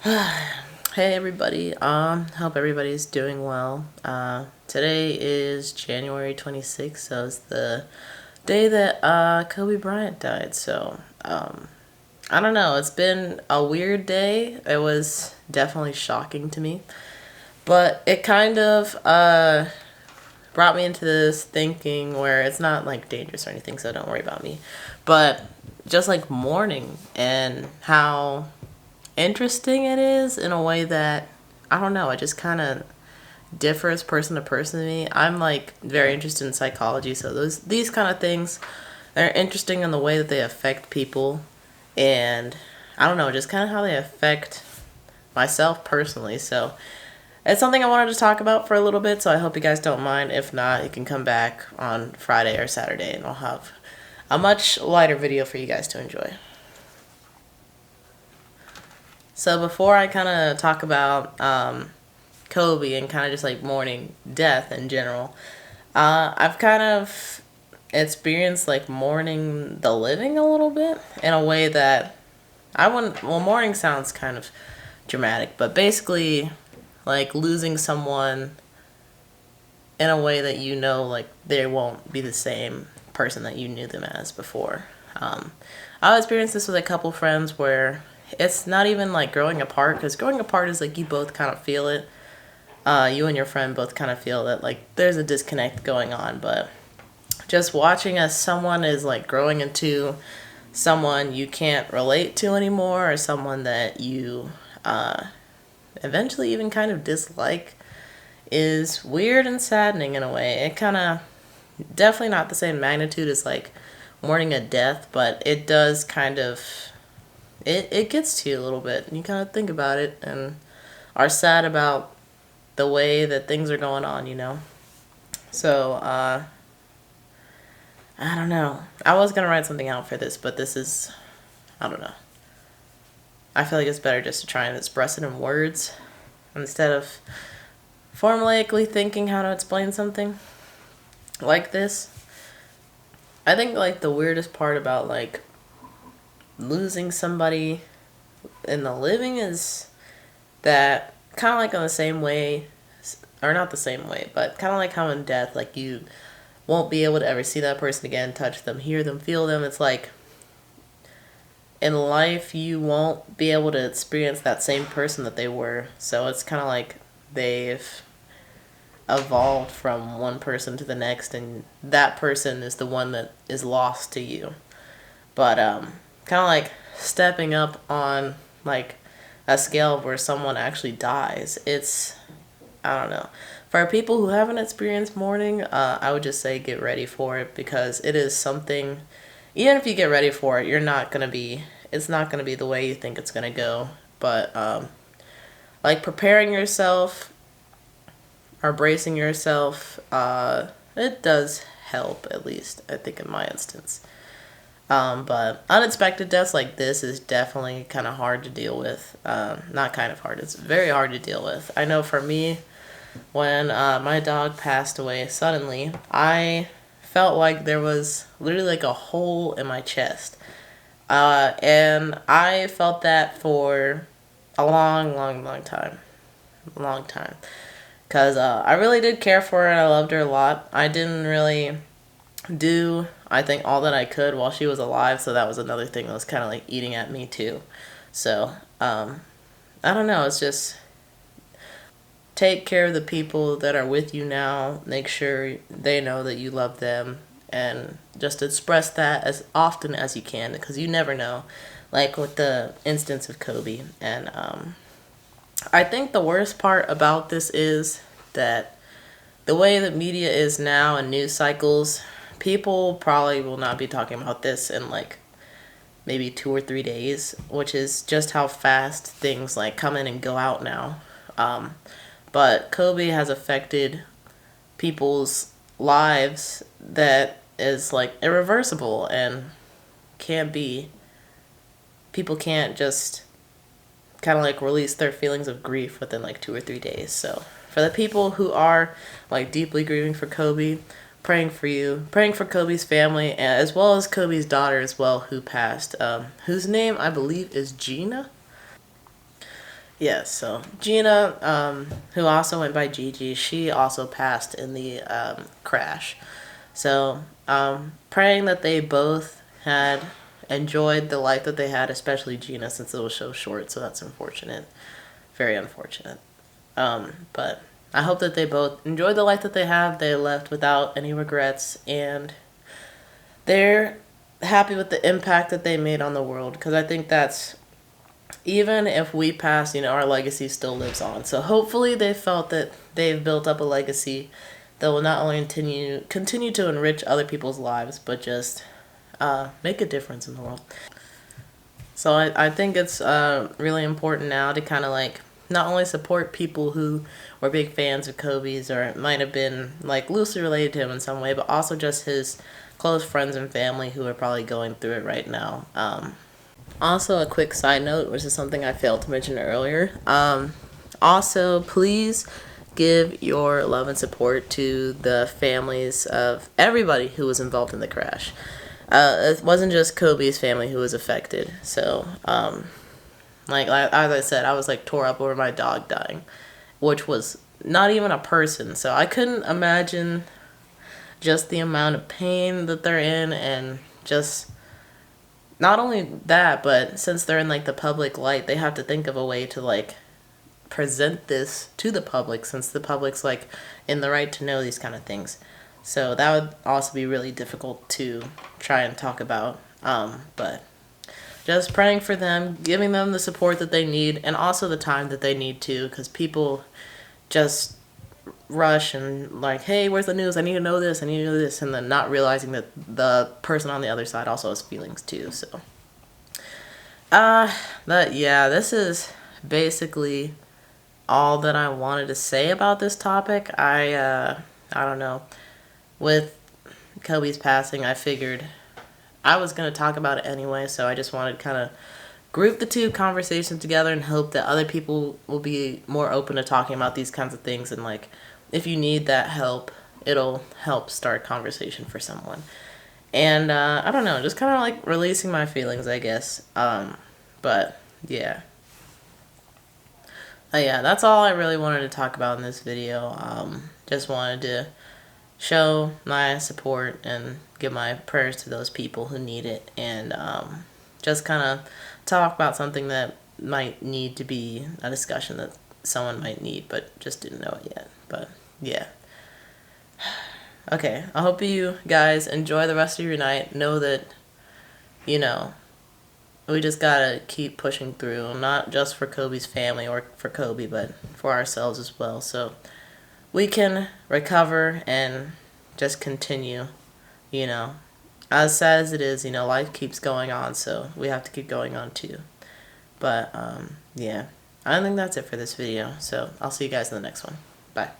Hey everybody, hope everybody's doing well. Today is January 26th, so it's the day that Kobe Bryant died. I don't know, it's been a weird day. It was definitely shocking to me, but it kind of brought me into this thinking where it's not like dangerous or anything, so don't worry about me. But just like mourning and how interesting it is in a way that I don't know, it just kind of differs person to person to me. I'm like very interested in psychology, so these kind of things are interesting in the way that they affect people, and I don't know, just kind of how they affect myself personally. So it's something I wanted to talk about for a little bit, so I hope you guys don't mind. If not, you can come back on Friday or Saturday and I'll have a much lighter video for you guys to enjoy. So before I kind of talk about Kobe and kind of just like mourning death in general, I've kind of experienced like mourning the living a little bit in a way that I wouldn't. Well, mourning sounds kind of dramatic, but basically, like losing someone in a way that you know, like they won't be the same person that you knew them as before. I experienced this with a couple friends where it's not even like growing apart, because growing apart is like you both kind of feel it. You and your friend both kind of feel that like there's a disconnect going on, but just watching as someone is like growing into someone you can't relate to anymore, or someone that you eventually even kind of dislike, is weird and saddening in a way. It kind of definitely not the same magnitude as like mourning a death, but it does kind of it gets to you a little bit, and you kind of think about it and are sad about the way that things are going on, you know. So I don't know. I was gonna write something out for this, but this is, I don't know. I feel like it's better just to try and express it in words instead of formulaically thinking how to explain something like this. I think like the weirdest part about like losing somebody in the living is that kind of like on the same way, or not the same way, but kind of like how in death, like you won't be able to ever see that person again, touch them, hear them, feel them. It's like in life you won't be able to experience that same person that they were. So it's kind of like they've evolved from one person to the next, and that person is the one that is lost to you. But kind of like stepping up on like a scale where someone actually dies. It's, I don't know. For people who haven't experienced mourning, I would just say get ready for it, because it is something. Even if you get ready for it, you're not gonna be. It's not gonna be the way you think it's gonna go. But like preparing yourself or bracing yourself, it does help, at least I think in my instance. But unexpected deaths like this is definitely kind of hard to deal with. Not kind of hard, it's very hard to deal with. I know for me, when my dog passed away suddenly, I felt like there was literally like a hole in my chest. And I felt that for a long, long, long time. Long time. Because I really did care for her and I loved her a lot. I didn't really do, I think, all that I could while she was alive, so that was another thing that was kind of like eating at me too. So, I don't know, it's just take care of the people that are with you now, make sure they know that you love them, and just express that as often as you can, because you never know, like with the instance of Kobe. And I think the worst part about this is that the way that media is now and news cycles, people probably will not be talking about this in like maybe 2 or 3 days, which is just how fast things like come in and go out now. But Kobe has affected people's lives that is like irreversible and can't be, people can't just kind of like release their feelings of grief within like 2 or 3 days. So for the people who are like deeply grieving for Kobe, praying for you, praying for Kobe's family, as well as Kobe's daughter as well, who passed, whose name I believe is Gina. Yes, so Gina, who also went by Gigi, she also passed in the crash. So, praying that they both had enjoyed the life that they had, especially Gina, since it was so short. So that's unfortunate, very unfortunate. But I hope that they both enjoyed the life that they have. They left without any regrets, and they're happy with the impact that they made on the world. Because I think that's, even if we pass, our legacy still lives on. So hopefully they felt that they've built up a legacy that will not only continue to enrich other people's lives, but just make a difference in the world. So I think it's really important now to kind of like not only support people who were big fans of Kobe's or might have been like loosely related to him in some way, but also just his close friends and family who are probably going through it right now. Also, a quick side note, which is something I failed to mention earlier. Also, please give your love and support to the families of everybody who was involved in the crash. It wasn't just Kobe's family who was affected. So, like as I said, I was like tore up over my dog dying, which was not even a person. So I couldn't imagine just the amount of pain that they're in, and just not only that, but since they're in like the public light, they have to think of a way to like present this to the public, since the public's like in the right to know these kind of things. So that would also be really difficult to try and talk about. But just praying for them, giving them the support that they need, and also the time that they need to, because people just rush and like, hey, where's the news? I need to know this. I need to know this. And then not realizing that the person on the other side also has feelings too. So, but yeah, this is basically all that I wanted to say about this topic. I don't know. With Kobe's passing, I figured I was going to talk about it anyway, so I just wanted to kind of group the two conversations together and hope that other people will be more open to talking about these kinds of things. And like, if you need that help, it'll help start conversation for someone. And I don't know, just kind of like releasing my feelings, I guess. But yeah. Yeah, that's all I really wanted to talk about in this video. Just wanted to show my support and give my prayers to those people who need it, and just kind of talk about something that might need to be a discussion that someone might need but just didn't know it yet. But yeah. Okay, I hope you guys enjoy the rest of your night. Know that, we just gotta keep pushing through, not just for Kobe's family or for Kobe, but for ourselves as well. So we can recover and just continue, As sad as it is, life keeps going on, so we have to keep going on too. But, yeah, I think that's it for this video. So I'll see you guys in the next one. Bye.